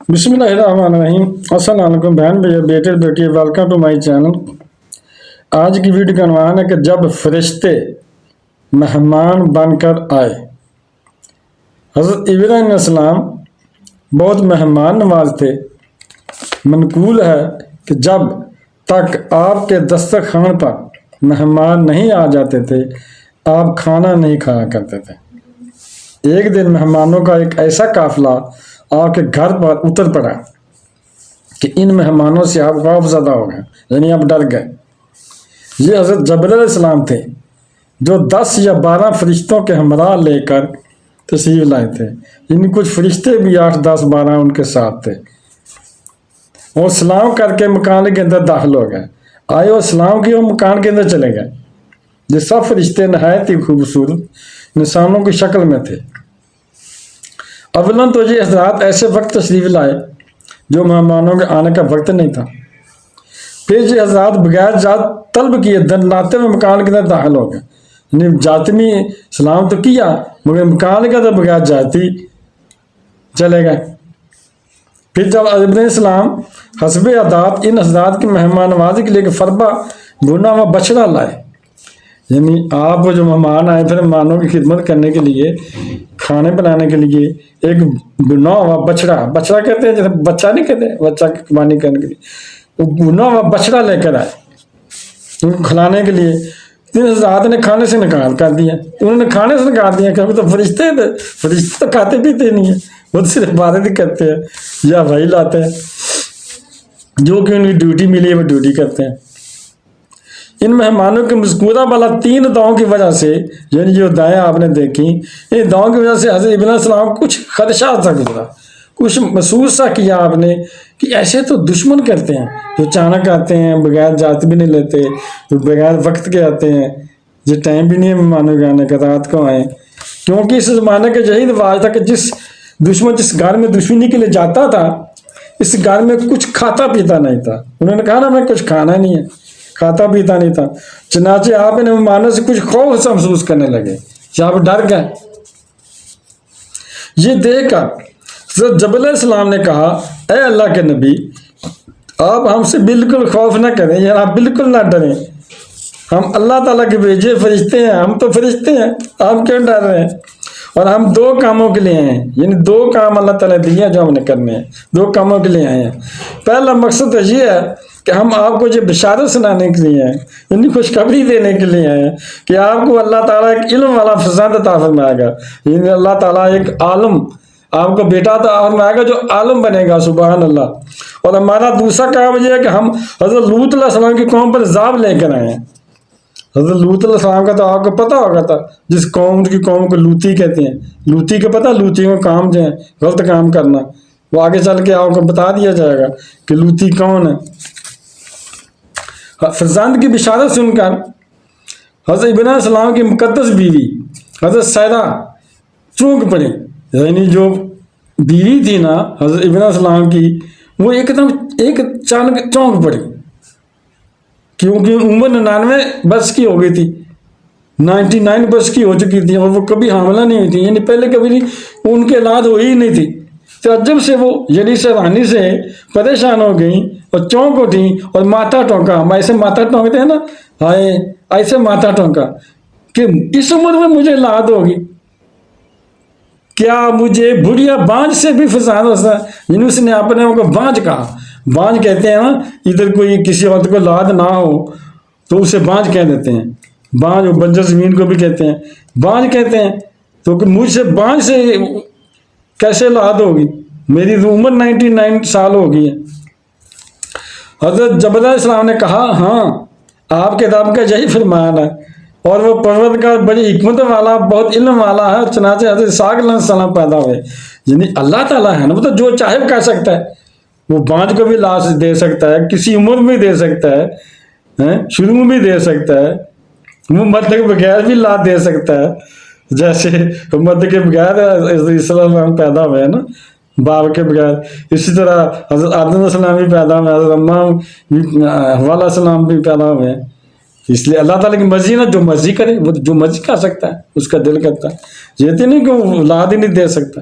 بسم اللہ الرحمن الرحیم۔ السلام علیکم بہن بھائی بیٹے بیٹی، ویلکم ٹو مائی چینل۔ آج کی ویڈیو کا عنوان ہے کہ جب فرشتے مہمان بن کر آئے۔ حضرت ابراہیم علیہ السلام بہت مہمان نواز تھے۔ منقول ہے کہ جب تک آپ کے دسترخوان پر مہمان نہیں آ جاتے تھے آپ کھانا نہیں کھایا کرتے تھے۔ ایک دن مہمانوں کا ایک ایسا قافلہ آپ کے گھر پر اتر پڑا کہ ان مہمانوں سے آپ خوف زدہ ہو گئے، یعنی آپ ڈر گئے۔ یہ حضرت جبرائیل علیہ السلام تھے جو 10 یا 12 فرشتوں کے ہمراہ لے کر تشریف لائے تھے، یعنی کچھ فرشتے بھی 8 10 12 ان کے ساتھ تھے۔ وہ سلام کر کے مکان کے اندر داخل ہو گئے، آئے اور سلام کی، وہ مکان کے اندر چلے گئے۔ یہ سب فرشتے نہایت ہی خوبصورت انسانوں کی شکل میں تھے۔ اولاً تو یہ حضرات ایسے وقت تشریف لائے جو مہمانوں کے آنے کا وقت نہیں تھا۔ پھر یہ حضرات بغیر جات طلب کیے دناتے ہوئے مکان کے اندر داخل ہو گئے، یعنی جاتی سلام تو کیا مگر مکان کے اندر بغیر جاتی چلے گئے۔ پھر جب ابراہیم علیہ السلام حسب عادات ان حضرات کی مہمان نوازی کے لیے کہ فربا بھنا ہوا بچڑا لائے، یعنی آپ جو مہمان آئے پھر مہمانوں کی خدمت کرنے کے لیے، کھانے بنانے کے لیے ایک بنا ہوا بچڑا کہتے ہیں، جیسے بچہ نہیں کہتے، بچہ کی قربانی کرنے کے لیے وہ بنا ہوا بچڑا لے کر آئے ان کو کھلانے کے لیے۔ تین حضرات نے کھانے سے نکال کر دیا، انہوں نے کھانے سے نکال دیا کہ تو فرشتے تھے، فرشتے تو کھاتے پیتے نہیں ہیں، وہ تو صرف عبادت کرتے ہیں یا وہی لاتے ہیں، جو کہ ان کی ڈیوٹی ملی ہے وہ ڈیوٹی کرتے ہیں۔ ان مہمانوں کے مذکورہ والا 3 دعاؤں کی وجہ سے، یعنی جو دعائیں آپ نے دیکھی، ان دعاؤں کی وجہ سے حضرت ابراہیم علیہ السلام کچھ خدشات سا گزرا، کچھ محسوس سا کیا آپ نے کہ ایسے تو دشمن کرتے ہیں جو اچانک آتے ہیں، بغیر جات بھی نہیں لیتے، جو بغیر وقت کے آتے ہیں، یہ ٹائم بھی نہیں ہے مہمانوں کے آنے کا، رات کو آئیں۔ کیونکہ اس زمانے کا یہی رواج تھا کہ جس دشمن جس گھر میں دشمنی کے لیے جاتا تھا اس گھر میں کچھ کھاتا پیتا نہیں تھا۔ انہوں نے کہا نا میں کچھ کھانا نہیں ہے، کھاتا پیتا نہیں تھا، چنانچہ آپ ان مہمانوں سے کچھ خوف سے محسوس کرنے لگے، آپ ڈر گئے۔ یہ دیکھ کر حضرت جبرائیل علیہ السلام نے کہا اے اللہ کے نبی آپ ہم سے بالکل خوف نہ کریں، یعنی آپ بالکل نہ ڈریں، ہم اللہ تعالیٰ کے بھیجے فرشتے ہیں، ہم تو فرشتے ہیں، آپ کیوں ڈر رہے ہیں؟ اور ہم 2 کاموں کے لیے آئے ہیں، یعنی 2 کام اللہ تعالیٰ دیے جو ہم نے کرنے ہیں، 2 کاموں کے لیے آئے ہیں۔ پہلا مقصد تو یہ ہے کہ ہم آپ کو یہ بشارت سنانے کے لیے ہیں، یعنی خوشخبری دینے کے لیے ہیں کہ آپ کو اللہ تعالیٰ ایک علم والا فرزند عطا فرمائے گا، یعنی اللہ تعالیٰ ایک عالم آپ کو بیٹا عطا فرمائے گا جو عالم بنے گا، سبحان اللہ۔ اور ہمارا دوسرا کام یہ ہے کہ ہم حضرت لوط علیہ السلام کی قوم پر عذاب لے کر آئے ہیں۔ حضرت لوط علیہ السلام کا تو آپ کو پتہ ہوگا تھا، جس قوم کی قوم کو لوطی کہتے ہیں، لوطی کا پتہ، لوطیوں کا کام جو ہے غلط کام کرنا، وہ آگے چل کے آپ کو بتا دیا جائے گا کہ لوطی کون ہے۔ فرزند کی بشارت سن کر حضرت ابراہیم علیہ السلام کی مقدس بیوی حضرت سیرہ چونک پڑی، یعنی جو بیوی تھی نا حضرت ابراہیم علیہ السلام کی، وہ ایک دم چونک پڑی، کیونکہ عمر 99 برس کی ہو گئی تھی، 99 برس کی ہو چکی تھی، اور وہ کبھی حاملہ نہیں ہوئی تھی، یعنی پہلے کبھی نہیں ان کے اولاد ہوئی ہی نہیں تھی۔ تعجب سے وہ یعنی سیرانی سے پریشان ہو گئیں اور چونک اٹھی اور ماتھا ٹونکا، ہم ایسے ماتھا ٹونکتے ہیں نا، ہائے ایسے ماتھا ٹونکا کہ اس عمر میں مجھے اولاد ہوگی، کیا مجھے بڑھیا بانج سے بھی فساد ہوتا ہے؟ یعنی اس نے اپنے کو بانج کہا، بانج کہتے ہیں نا، ادھر کوئی کسی عورت کو اولاد نہ ہو تو اسے بانج کہہ دیتے ہیں، بانج بنجر زمین کو بھی کہتے ہیں بانج کہتے ہیں، تو مجھ سے بانج سے کیسے اولاد ہوگی؟ میری تو عمر 99 سال ہو گئی ہے۔ حضرت جبرائیل علیہ السلام نے کہا ہاں آپ کے رب کا یہی فرمان ہے، اور وہ پروردگار بڑی حکمت والا بہت علم والا ہے۔ چنانچہ حضرت اسحاق علیہ السلام پیدا ہوئے، یعنی اللہ تعالیٰ ہے نا، مطلب جو چاہے وہ کر سکتا ہے، وہ بانج کو بھی لاش دے سکتا ہے، کسی عمر میں بھی دے سکتا ہے، شروع میں بھی دے سکتا ہے، وہ مرد کے بغیر بھی لا دے سکتا ہے، جیسے مرد کے بغیر اسلام پیدا ہوئے ہیں نا، باپ کے بغیر، اسی طرح حضرت آدم علیہ السلام بھی پیدا ہوئے، حضرت حوا علیہ السلام بھی پیدا ہوئے ہیں۔ اس لیے اللہ تعالیٰ کی مرضی نا، جو مرضی کرے وہ جو مرضی کر سکتا ہے، اس کا دل کرتا ہے، یہ تو نہیں کہ وہ اولاد ہی نہیں دے سکتا۔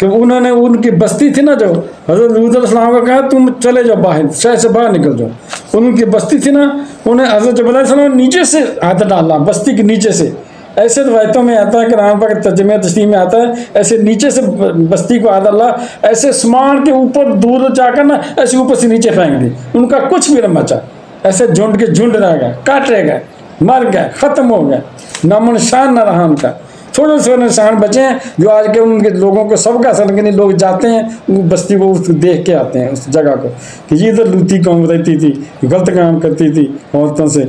کہ انہوں نے ان کی بستی تھی نا، جو حضرت لوط علیہ السلام کو کہا تم چلے جاؤ باہر، شہر سے باہر نکل جاؤ. ان کی بستی تھی نا، انہیں حضرت جبرائیل علیہ السلام نے نیچے سے ہاتھ ڈالا، بستی کے نیچے سے. ایسے روایتوں میں آتا ہے کہ قرآن پاک ترجمہ تشریح میں آتا ہے ایسے نیچے سے بستی کو ہاتھ ڈالا، ایسے سمان کے اوپر دور جا کر نا ایسے اوپر سے نیچے پھینک دی. ان کا کچھ بھی نہ بچا، ایسے جھنڈ کے جھنڈ رہ گئے، کاٹے گئے، مر گئے، ختم ہو گئے، نام و نشان نہ رہا ان کا. تھوڑے سے نشان بچے ہیں جو آج کے ان کے لوگوں کو سب کا اثر نہیں. لوگ جاتے ہیں وہ بستی کو دیکھ کے آتے ہیں اس جگہ کو کہ یہ ادھر لوتی قوم رہتی تھی، غلط کام کرتی تھی عورتوں سے.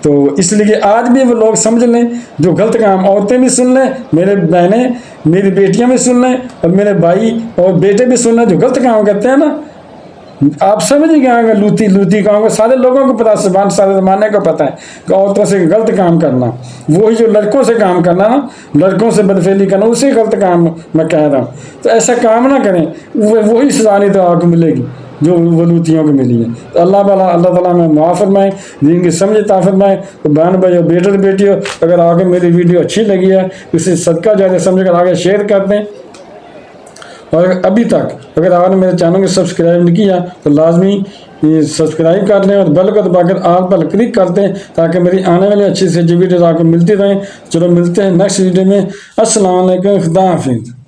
تو اس لیے آج بھی وہ لوگ سمجھ لیں، جو غلط کام عورتیں بھی سن لیں، میرے بہنیں میری بیٹیاں بھی سن لیں، اور میرے بھائی اور بیٹے بھی سن لیں جو غلط کام کرتے ہیں نا. آپ سمجھ گئے ہوں گے لوتی کام کو سارے لوگوں کو پتا، سارے زمانے کو پتہ ہے کہ عورتوں سے غلط کام کرنا، وہی جو لڑکوں سے کام کرنا نا، لڑکوں سے بدفعلی کرنا، اسی غلط کام میں کہہ رہا ہوں. تو ایسا کام نہ کریں، وہی سزا نہیں تو آپ کو ملے گی جو وہ لوتیوں کو ملی ہے. تو اللہ تعالیٰ میں معاف فرمائے، دین کی سمجھ عطا فرمائے. تو بہن بھائیو، بیٹے بیٹیوں، اگر آگے میری ویڈیو اچھی لگی ہے اسے صدقہ جاریہ سمجھ کر آگے شیئر کر دیں. اور ابھی تک اگر آپ نے میرے چینل کو سبسکرائب نہیں کیا تو لازمی سبسکرائب کر لیں اور بیل کو دبا کر آل پر کلک کر دیں تاکہ میری آنے والی اچھی سے اچھی ویڈیوز آپ کو ملتی رہیں. چلو ملتے ہیں نیکسٹ ویڈیو میں. السلام علیکم، خدا حافظ.